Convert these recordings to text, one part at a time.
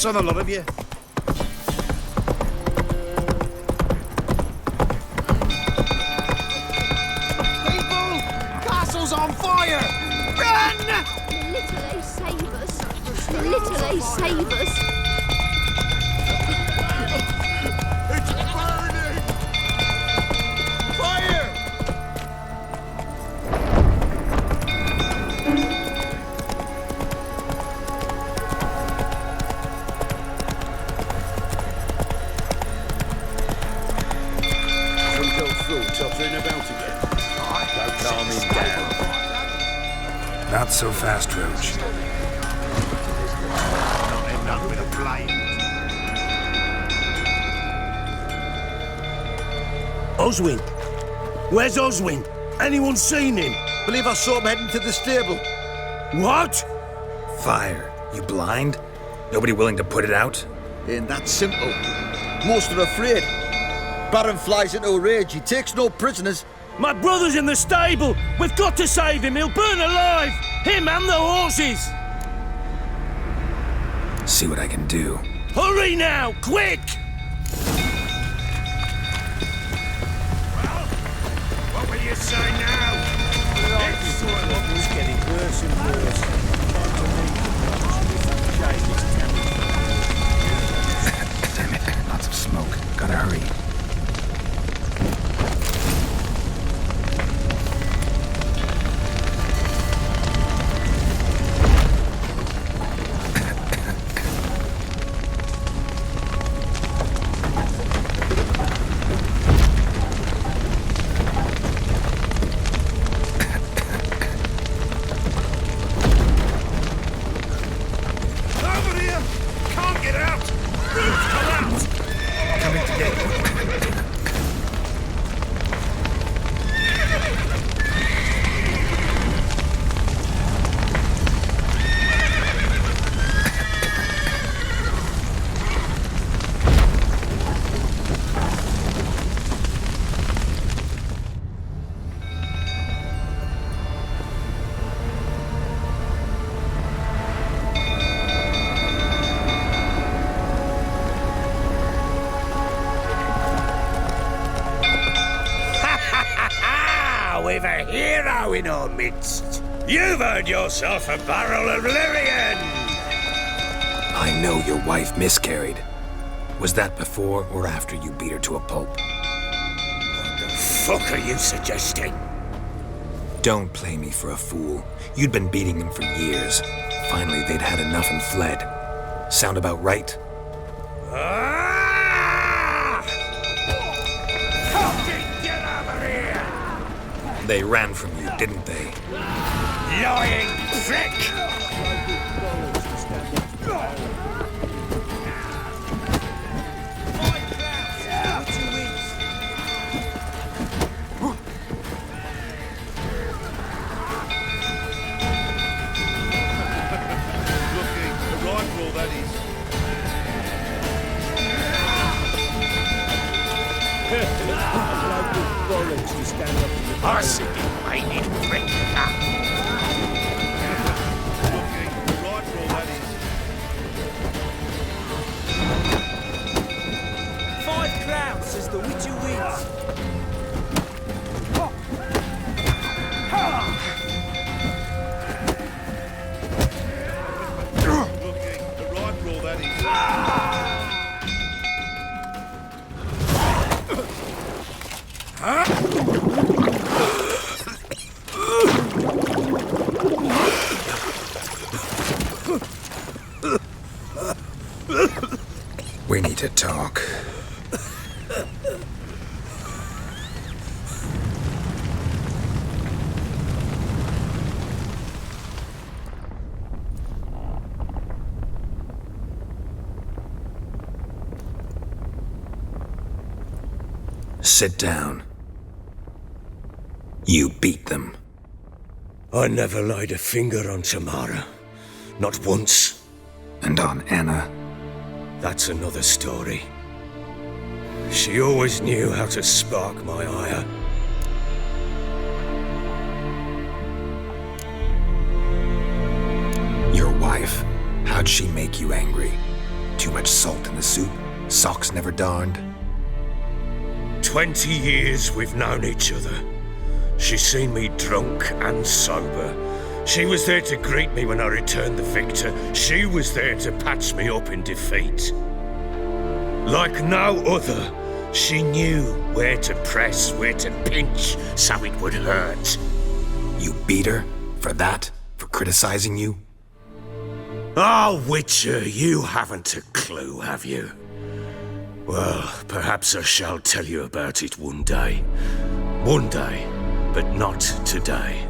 pox on the lot of you. People! Castle's on fire! Run! The little ace save us. The little ace save us. It's burning! Fire! Some go through, tottering about again. Don't calm him down. Not so fast, Roach. Not end up with a flame. Oswin? Where's Oswin? Anyone seen him? Believe I saw him heading to the stable. What? Fire. You blind? Nobody willing to put it out? Ain't that simple. Most are afraid. Baron flies into a rage. He takes no prisoners. My brother's in the stable! We've got to save him! He'll burn alive! Him and the horses! See what I can do. Hurry now! Quick! Well, what will you say now? It's getting worse and worse. Damn it. Lots of smoke. Gotta hurry. over here! Can't get out! Roof collapsed! Coming to get you. We've a hero in our midst. You've earned yourself a barrel of Lyrian. I know your wife miscarried. Was that before or after you beat her to a pulp? What the fuck are you suggesting? Don't play me for a fool. You'd been beating them for years. Finally, they'd had enough and fled. Sound about right? Ah! Fucking get over here! They ran from you, didn't they? Lying prick! I see you, whining prick. £5 says the witcher wins. We need to talk. Sit down. You beat them. I never laid a finger on Tamara. Not once. And on Anna. That's another story. She always knew how to spark my ire. Your wife. How'd she make you angry? Too much salt in the soup? Socks never darned? 20 years we've known each other. She's seen me drunk and sober. She was there to greet me when I returned the victor. She was there to patch me up in defeat. Like no other, she knew where to press, where to pinch, so it would hurt. You beat her? For that? For criticizing you? Oh, Witcher, you haven't a clue, have you? Well, perhaps I shall tell you about it one day. One day, but not today.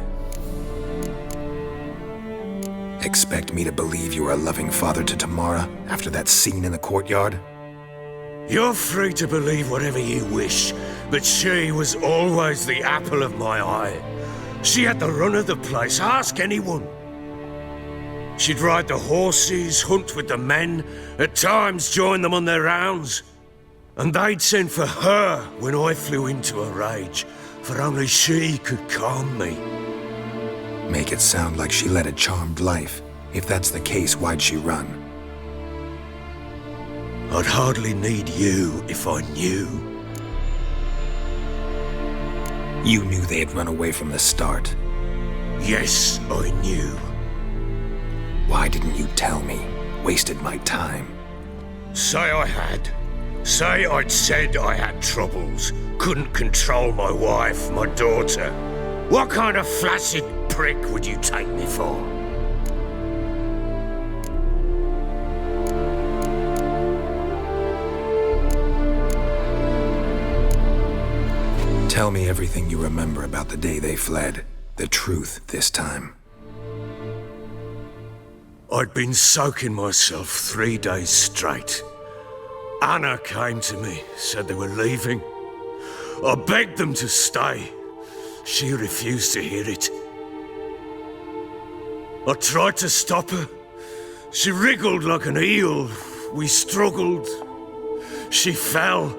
Expect me to believe you were a loving father to Tamara after that scene in the courtyard? You're free to believe whatever you wish, but she was always the apple of my eye. She had the run of the place, ask anyone. She'd ride the horses, hunt with the men, at times join them on their rounds. And they'd send for her when I flew into a rage, for only she could calm me. Make it sound like she led a charmed life. If that's the case, why'd she run? I'd hardly need you if I knew. You knew they had run away from the start. Yes, I knew. Why didn't you tell me? Wasted my time. Say I had. Say I'd said I had troubles. Couldn't control my wife, my daughter. What kind of flaccid prick would you take me for? Tell me everything you remember about the day they fled. The truth this time. I'd been soaking myself 3 days straight. Anna came to me, said they were leaving. I begged them to stay. She refused to hear it. I tried to stop her. She wriggled like an eel. We struggled. She fell.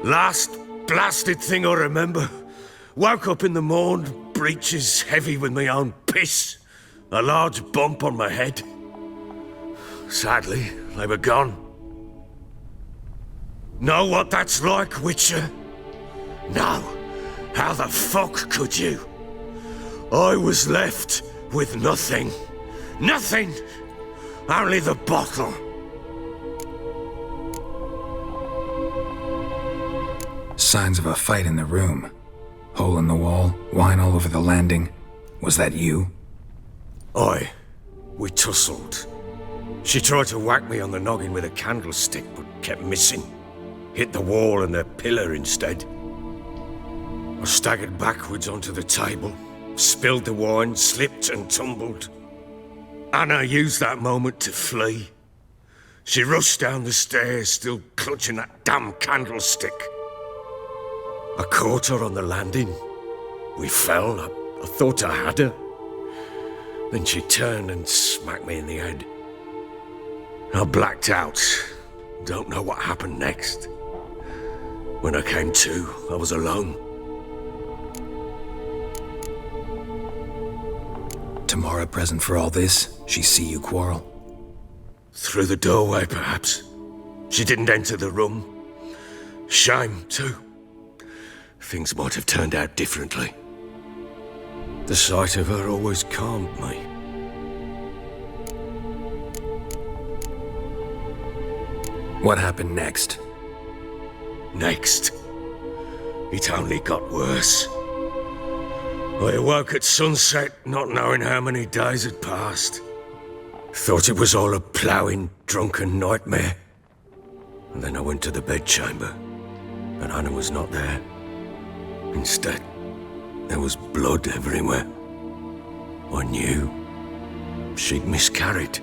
Last blasted thing I remember. Woke up in the morn, breeches heavy with my own piss. A large bump on my head. Sadly, they were gone. Know what that's like, Witcher? No. How the fuck could you? I was left with nothing. Nothing! Only the bottle. Signs of a fight in the room. Hole in the wall, wine all over the landing. Was that you? We tussled. She tried to whack me on the noggin with a candlestick, but kept missing. Hit the wall and the pillar instead. I staggered backwards onto the table, spilled the wine, slipped and tumbled. Anna used that moment to flee. She rushed down the stairs, still clutching that damn candlestick. I caught her on the landing. We fell. I thought I had her. Then she turned and smacked me in the head. I blacked out. Don't know what happened next. When I came to, I was alone. Tamara present for all this? She see you quarrel? Through the doorway, perhaps. She didn't enter the room. Shame, too. Things might have turned out differently. The sight of her always calmed me. What happened next? Next, it only got worse. I awoke at sunset, not knowing how many days had passed. Thought it was all a ploughing, drunken nightmare. And then I went to the bedchamber, and Anna was not there. Instead, there was blood everywhere. I knew she'd miscarried.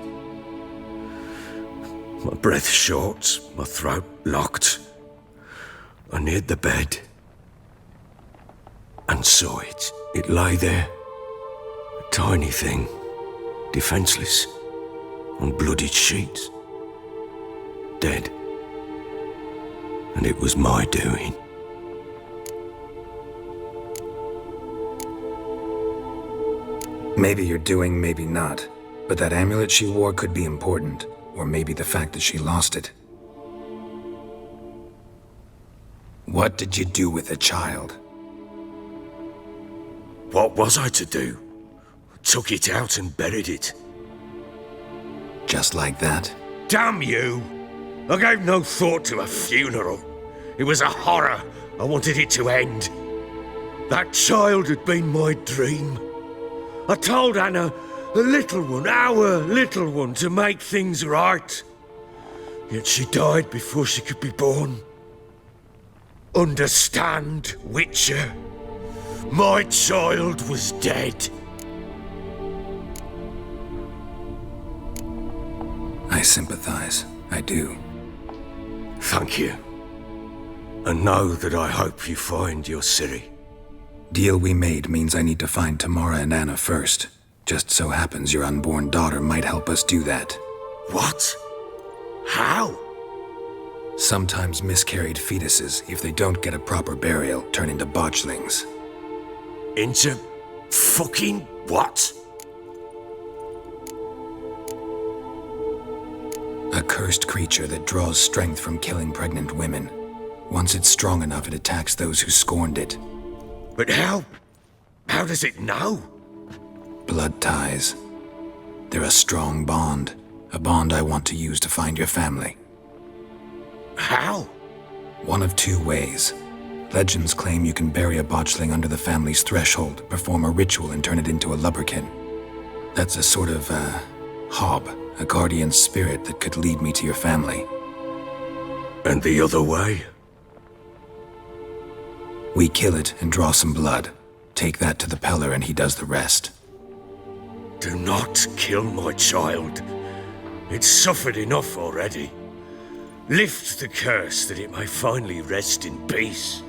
My breath short, my throat locked. I neared the bed and saw it. It lay there, a tiny thing, defenseless, on bloodied sheets, dead. And it was my doing. Maybe you're doing, maybe not. But that amulet she wore could be important. Or maybe the fact that she lost it. What did you do with the child? What was I to do? Took it out and buried it. Just like that? Damn you! I gave no thought to a funeral. It was a horror. I wanted it to end. That child had been my dream. I told Anna, the little one, our little one, to make things right. Yet she died before she could be born. Understand, Witcher? My child was dead. I sympathize. I do. Thank you. And know that I hope you find your Ciri. Deal we made means I need to find Tamara and Anna first. Just so happens your unborn daughter might help us do that. What? How? Sometimes miscarried fetuses, if they don't get a proper burial, turn into botchlings. Into fucking what? A cursed creature that draws strength from killing pregnant women. Once it's strong enough, it attacks those who scorned it. But how? How does it know? Blood ties. They're a strong bond. A bond I want to use to find your family. How? One of two ways. Legends claim you can bury a botchling under the family's threshold, perform a ritual, and turn it into a lubberkin. That's a sort of, hob, a guardian spirit that could lead me to your family. And the other way? We kill it and draw some blood. Take that to the Peller and he does the rest. Do not kill my child. It's suffered enough already. Lift the curse that it may finally rest in peace.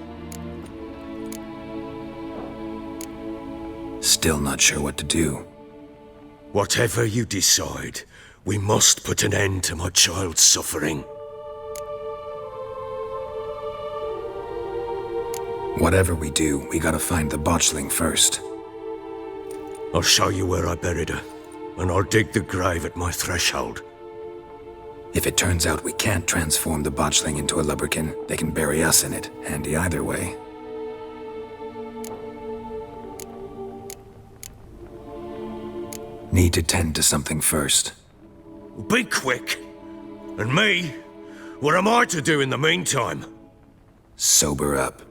Still not sure what to do. Whatever you decide, we must put an end to my child's suffering. Whatever we do, we gotta find the botchling first. I'll show you where I buried her, and I'll dig the grave at my threshold. If it turns out we can't transform the botchling into a lubberkin, they can bury us in it. Handy either way. Need to tend to something first. Be quick! And me? What am I to do in the meantime? Sober up.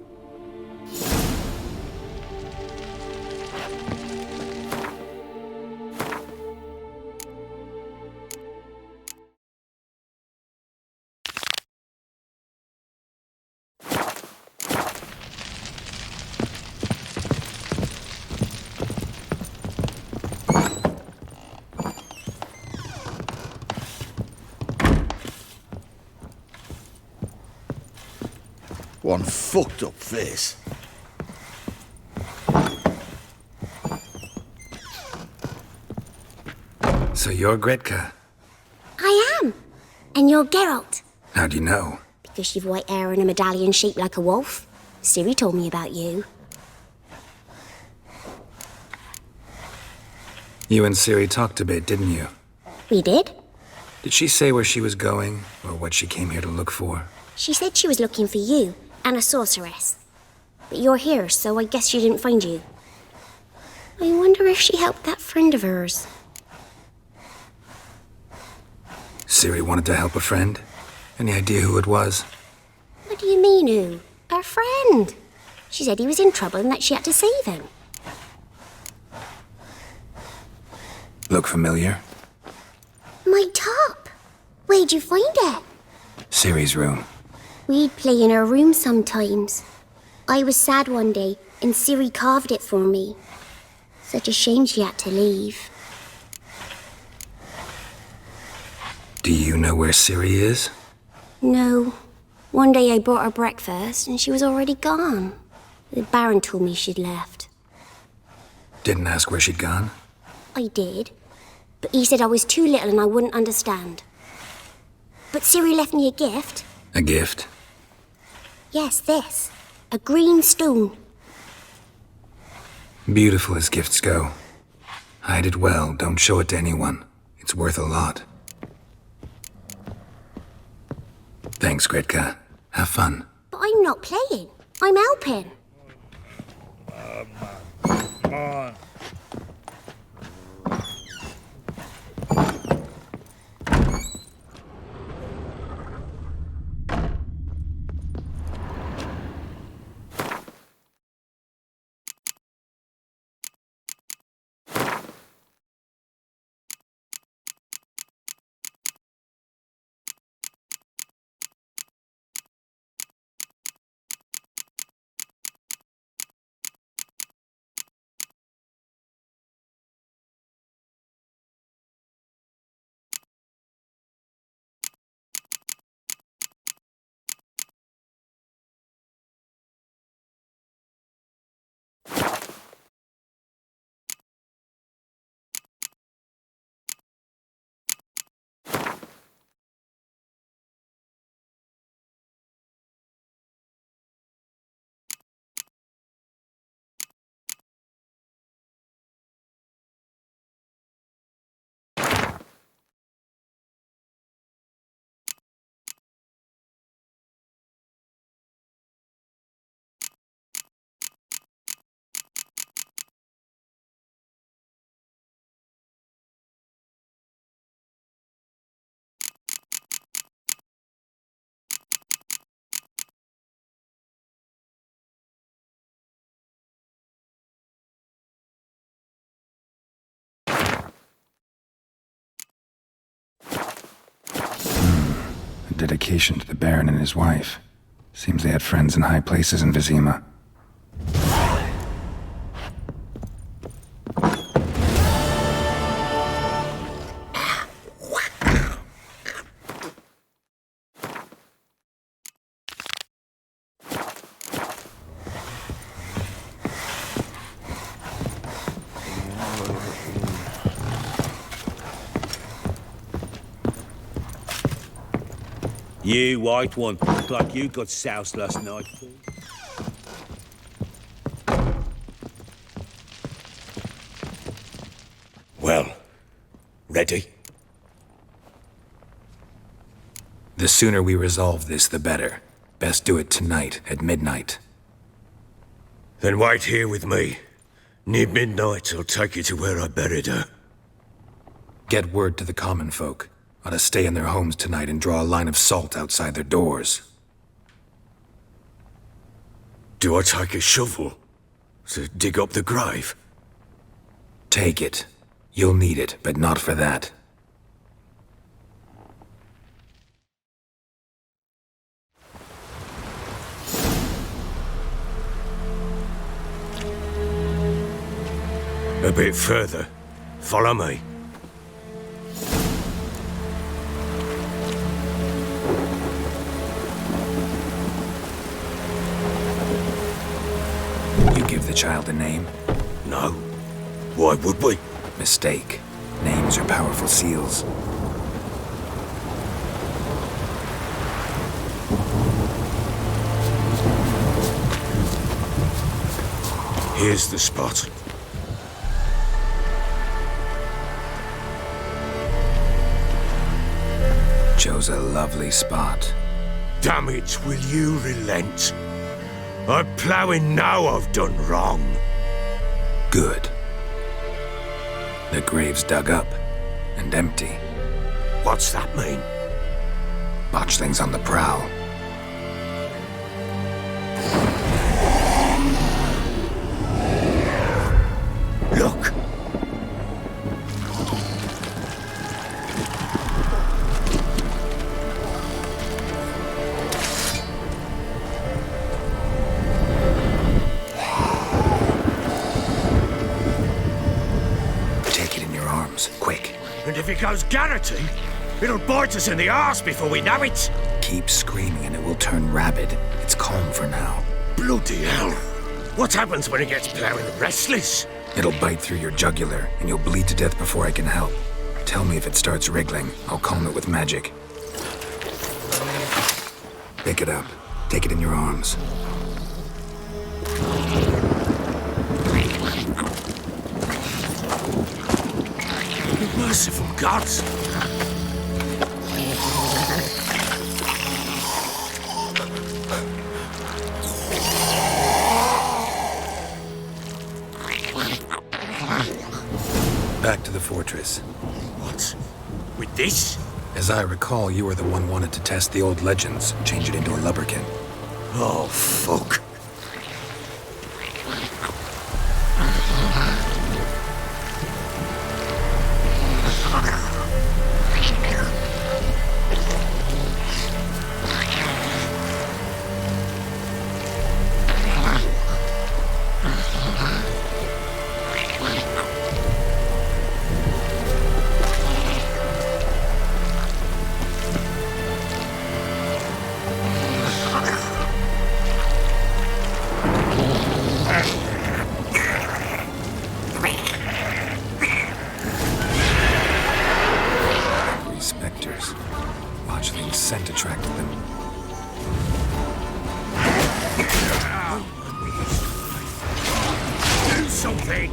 One fucked up face. So you're Gretka. I am. And you're Geralt. How'd you know? Because you've white hair and a medallion shaped like a wolf. Ciri told me about you. You and Ciri talked a bit, didn't you? We did. Did she say where she was going, or what she came here to look for? She said she was looking for you and a sorceress. But you're here, so I guess she didn't find you. I wonder if she helped that friend of hers. Ciri wanted to help a friend? Any idea who it was? What do you mean, who? Our friend. She said he was in trouble and that she had to save him. Look familiar? My top. Where'd you find it? Ciri's room. We'd play in her room sometimes. I was sad one day, and Ciri carved it for me. Such a shame she had to leave. Do you know where Ciri is? No. One day I brought her breakfast, and she was already gone. The Baron told me she'd left. Didn't ask where she'd gone? I did, but he said I was too little and I wouldn't understand. But Ciri left me a gift. A gift? Yes, this. A green stone. Beautiful as gifts go. Hide it well, don't show it to anyone. It's worth a lot. Thanks, Gretka. Have fun. But I'm not playing. I'm helping. Come on. A dedication to the Baron and his wife. Seems they had friends in high places in Vizima. You white one, look like you got soused last night. Well, ready? The sooner we resolve this, the better. Best do it tonight, at midnight. Then wait here with me. Near midnight, I'll take you to where I buried her. Get word to the common folk. Ought to stay in their homes tonight and draw a line of salt outside their doors. Do I take a shovel to dig up the grave? Take it. You'll need it, but not for that. A bit further. Follow me. You give the child a name? No. Why would we? Mistake. Names are powerful seals. Here's the spot. Chose a lovely spot. Damn it, will you relent? I'm ploughing now I've done wrong. Good. The grave's dug up and empty. What's that mean? Botchling's on the prowl. Look! Take it in your arms, quick. And if it goes garroty, it'll bite us in the arse before we know it. Keep screaming and it will turn rabid. It's calm for now. Bloody hell. What happens when it gets ploughing restless? It'll bite through your jugular, and you'll bleed to death before I can help. Tell me if it starts wriggling. I'll calm it with magic. Pick it up. Take it in your arms. Merciful gods! Back to the fortress. What? With this? As I recall, you were the one wanted to test the old legends, change it into a lubberkin. Oh, fuck. Spectres. Botchling's scent attracted them. Do something!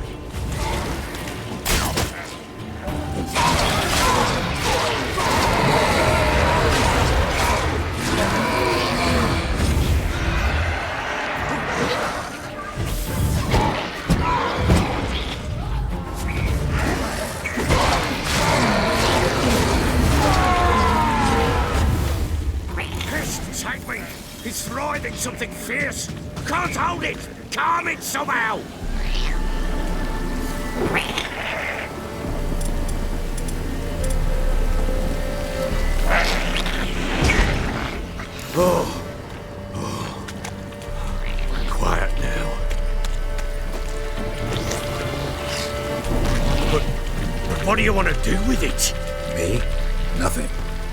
Take me! It's writhing something fierce! I can't hold it! Calm it somehow! Quiet now. But what do you want to do with it? Me? Nothing.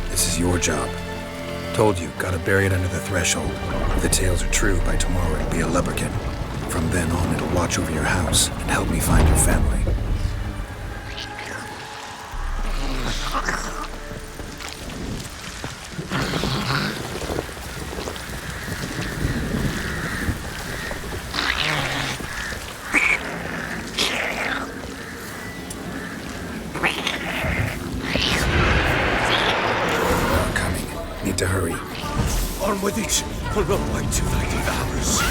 This is your job. Told you, gotta bury it under the threshold. If the tales are true, by tomorrow it'll be a lubberkin. From then on, it'll watch over your house and help me find your family. Need to hurry. On with it! I'll not wait till they devour us.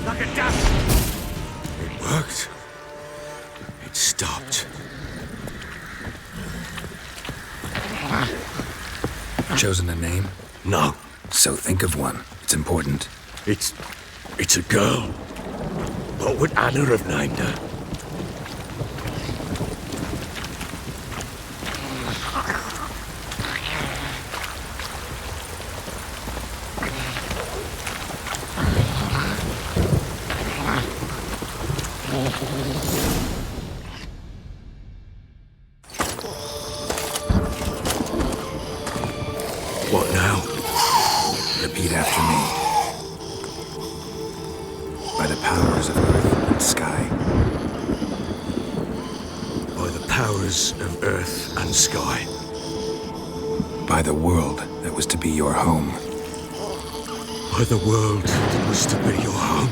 Like a duck. It worked. It stopped. Chosen a name? No. So think of one. It's important. It's a girl. What would Anna have named her? What now? Repeat after me. By the powers of earth and sky. By the powers of earth and sky. By the world that was to be your home. By the world that was to be your home.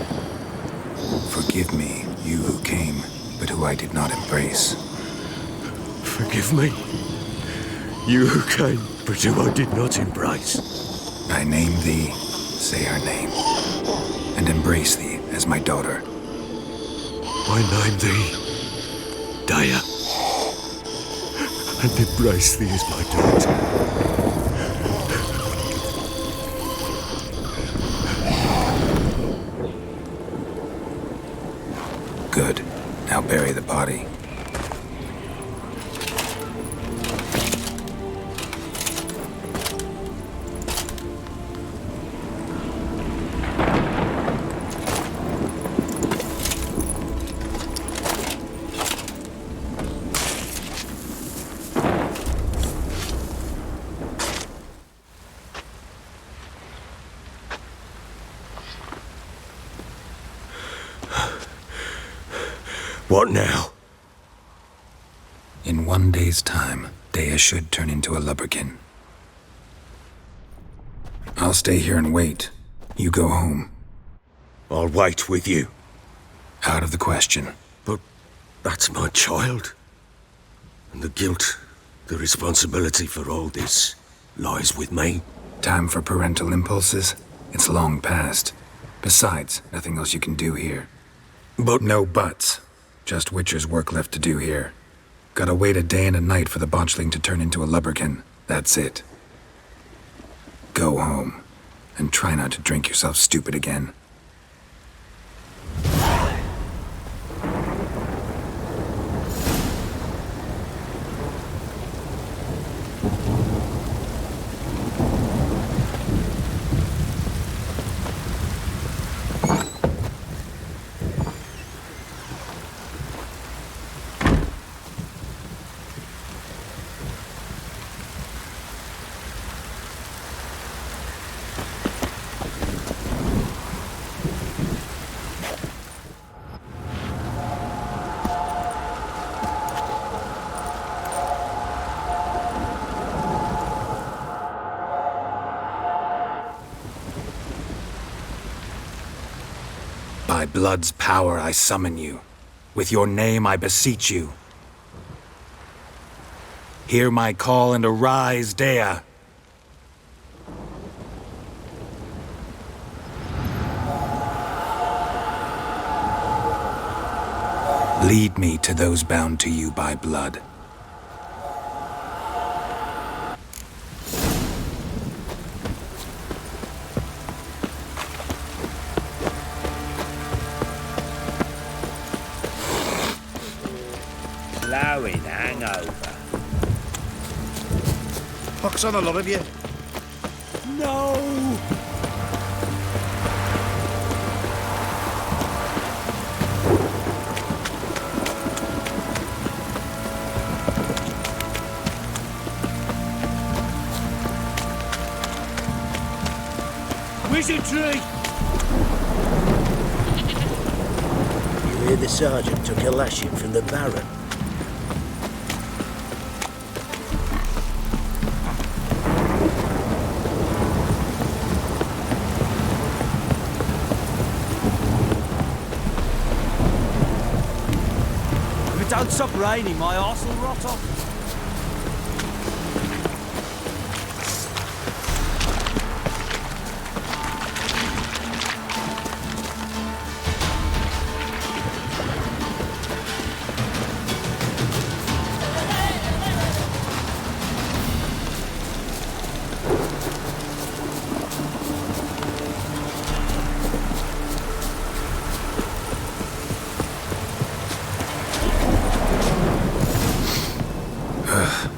Forgive me, you who came, but who I did not embrace. Forgive me. You who came, but who I did not embrace. I name thee, say her name, and embrace thee as my daughter. I name thee, Daya, and embrace thee as my daughter. bury the body. What now? In 1 day's time, Dea should turn into a lubberkin. I'll stay here and wait. You go home. I'll wait with you. Out of the question. But that's my child. And the guilt, the responsibility for all this lies with me. Time for parental impulses? It's long past. Besides, nothing else you can do here. But No buts. Just Witcher's work left to do here. Gotta wait a day and a night for the botchling to turn into a lubberkin. That's it. Go home. And try not to drink yourself stupid again. By blood's power I summon you. With your name I beseech you. Hear my call and arise, Dea. Lead me to those bound to you by blood. Blowing hangover. Pox on a lot of you. No! Wizardry! You hear the sergeant took a lashing from the Baron. If it don't stop raining, my arse will rot off.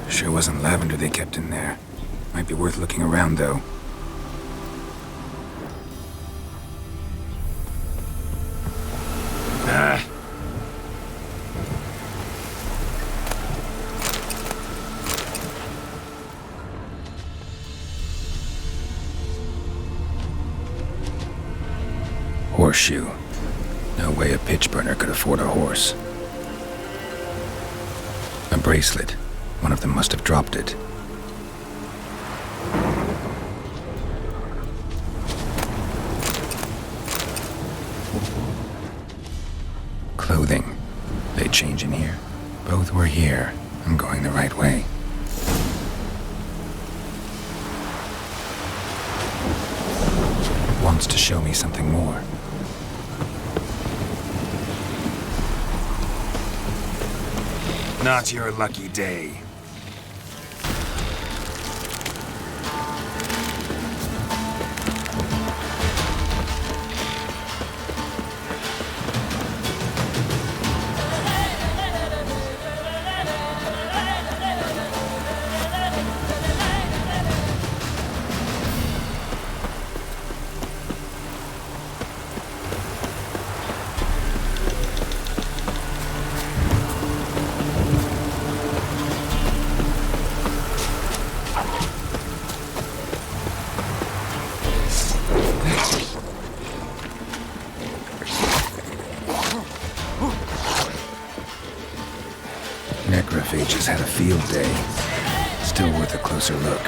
Sure wasn't lavender they kept in there. Might be worth looking around, though. Horseshoe. No way a pitch burner could afford a horse. A bracelet. One of them must have dropped it. Clothing. They change in here. Both were here. I'm going the right way. Wants to show me something more. Not your lucky day. just had a field day. Still worth a closer look.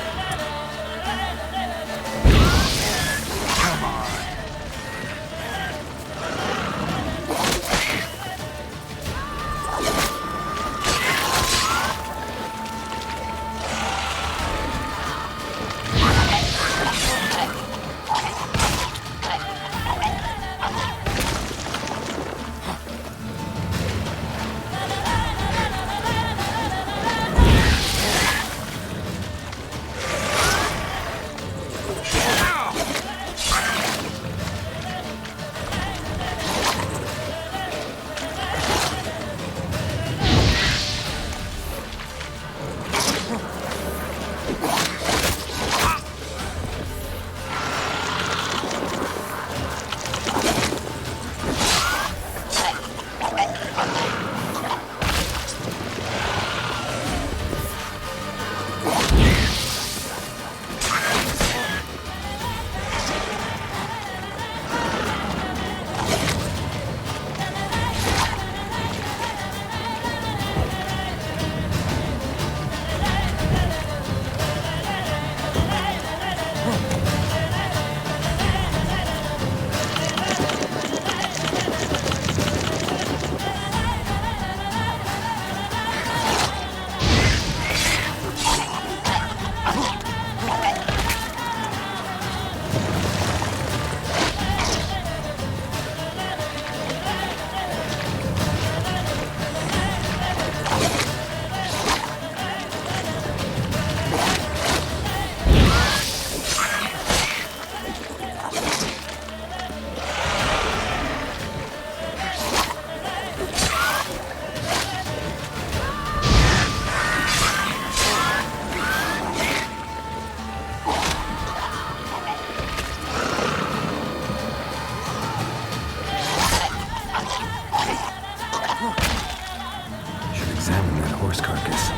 Examine that horse carcass.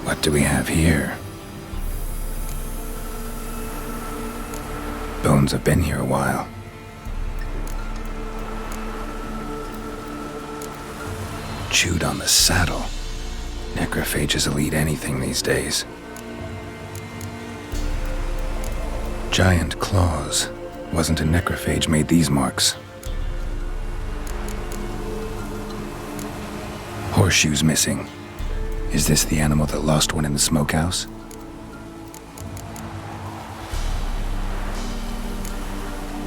What do we have here? Bones have been here a while. Chewed on the saddle. Necrophages will eat anything these days. Giant claws. Wasn't a necrophage made these marks. Horseshoes missing. Is this the animal that lost one in the smokehouse?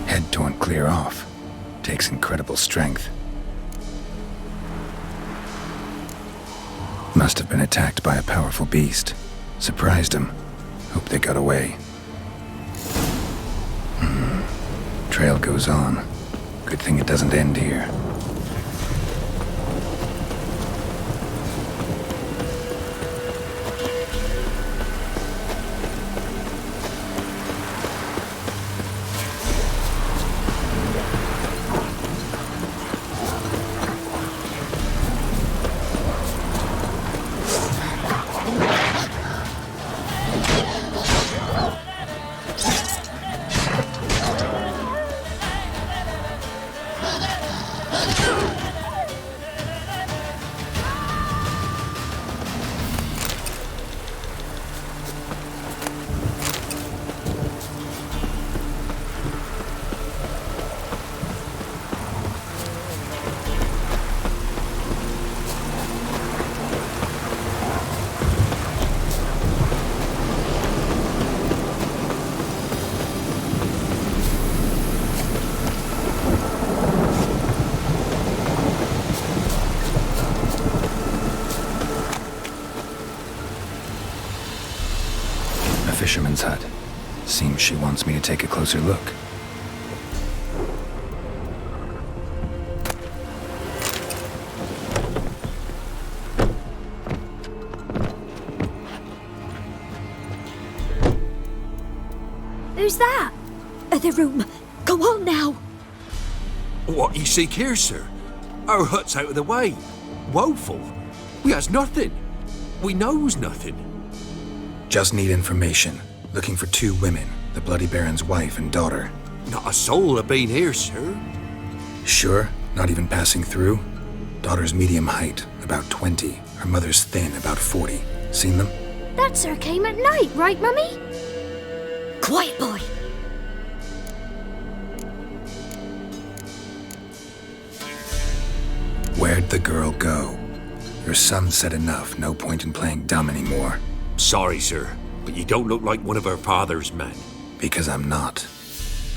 Head torn clear off. Takes incredible strength. Must have been attacked by a powerful beast. Surprised him. Hope they got away. Trail goes on. Good thing it doesn't end here. Fisherman's hut. Seems she wants me to take a closer look. Who's that? The room. Go on now. What you seek here, sir? Our hut's out of the way. Woeful. We has nothing. We knows nothing. Just need information. Looking for 2 women, the Bloody Baron's wife and daughter. Not a soul have been here, sir. Sure? Not even passing through? Daughter's medium height, about 20. Her mother's thin, about 40. Seen them? That's her came at night, right, Mummy? Quiet, boy. Where'd the girl go? Your son said enough, no point in playing dumb anymore. Sorry, sir, but you don't look like one of her father's men. Because I'm not.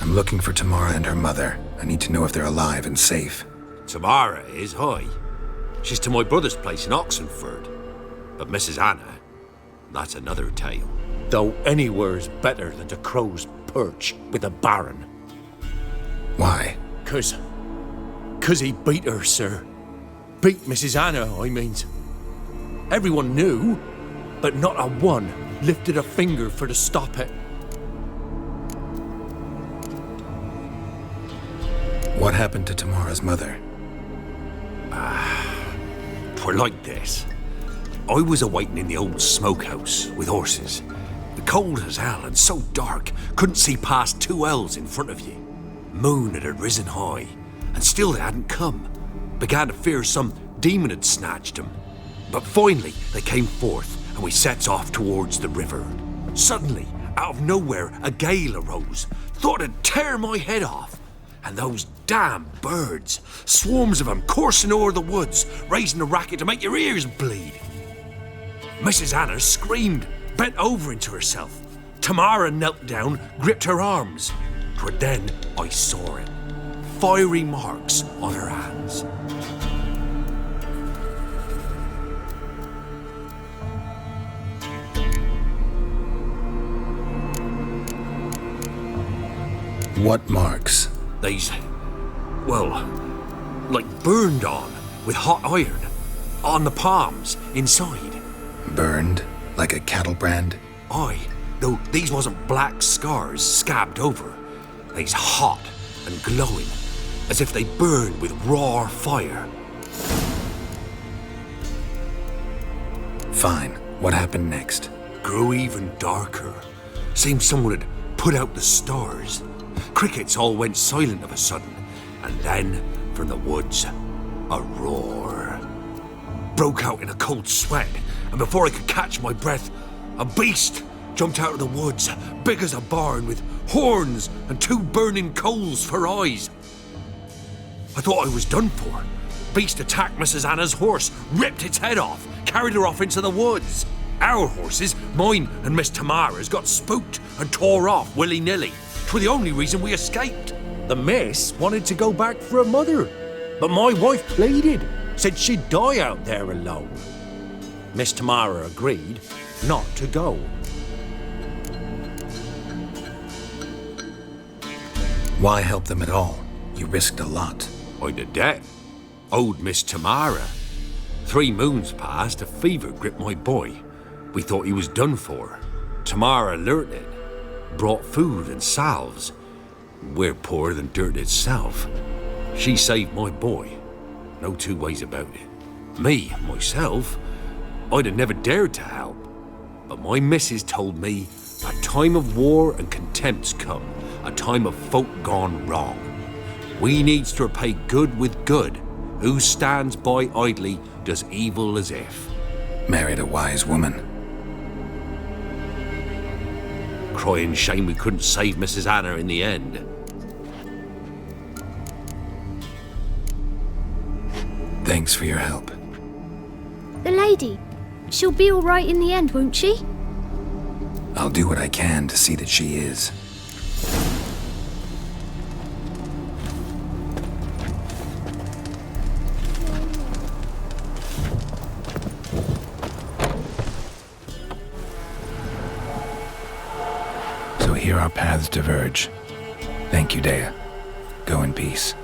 I'm looking for Tamara and her mother. I need to know if they're alive and safe. Tamara is, hi. She's to my brother's place in Oxenford. But Mrs. Anna, that's another tale. Though anywhere's better than the crow's perch with the Baron. Why? 'Cause he beat her, sir. Beat Mrs. Anna, I means. Everyone knew, but not a one lifted a finger for to stop it. What happened to Tamara's mother? Twere like this. I was awaiting in the old smokehouse with horses. Cold as hell and so dark, couldn't see past 2 ells in front of you. Moon had risen high, and still they hadn't come. Began to fear some demon had snatched them. But finally they came forth, and we sets off towards the river. Suddenly, out of nowhere, a gale arose. Thought it'd tear my head off. And those damn birds, swarms of them coursing o'er the woods, raising a racket to make your ears bleed. Mrs. Anna screamed, bent over into herself. Tamara knelt down, gripped her arms. 'Twere then I saw it. Fiery marks on her hands. What marks? They's, well, like burned on with hot iron. On the palms, inside. Burned? Like a cattle brand? Aye, though these wasn't black scars scabbed over. They's hot and glowing, as if they burned with raw fire. Fine. What happened next? Grew even darker. Seemed someone had put out the stars. Crickets all went silent of a sudden, and then, from the woods, a roar. Broke out in a cold sweat, and before I could catch my breath, a beast jumped out of the woods, big as a barn, with horns and 2 burning coals for eyes. I thought I was done for. Beast attacked Mrs. Anna's horse, ripped its head off, carried her off into the woods. Our horses, mine and Miss Tamara's, got spooked and tore off willy-nilly. 'Twere the only reason we escaped. The miss wanted to go back for her mother, but my wife pleaded, said she'd die out there alone. Miss Tamara agreed not to go. Why help them at all? You risked a lot. I'd a debt. Owed Miss Tamara. 3 moons passed, a fever gripped my boy. We thought he was done for. Tamara learnt it. Brought food and salves. We're poorer than dirt itself. She saved my boy. No 2 ways about it. Me, myself, I'd have never dared to help. But my missus told me a time of war and contempt's come. A time of folk gone wrong. We needs to repay good with good. Who stands by idly does evil as if. Married a wise woman. Crying shame we couldn't save Mrs. Anna in the end. Thanks for your help. The lady. She'll be all right in the end, won't she? I'll do what I can to see that she is. So here our paths diverge. Thank you, Dea. Go in peace.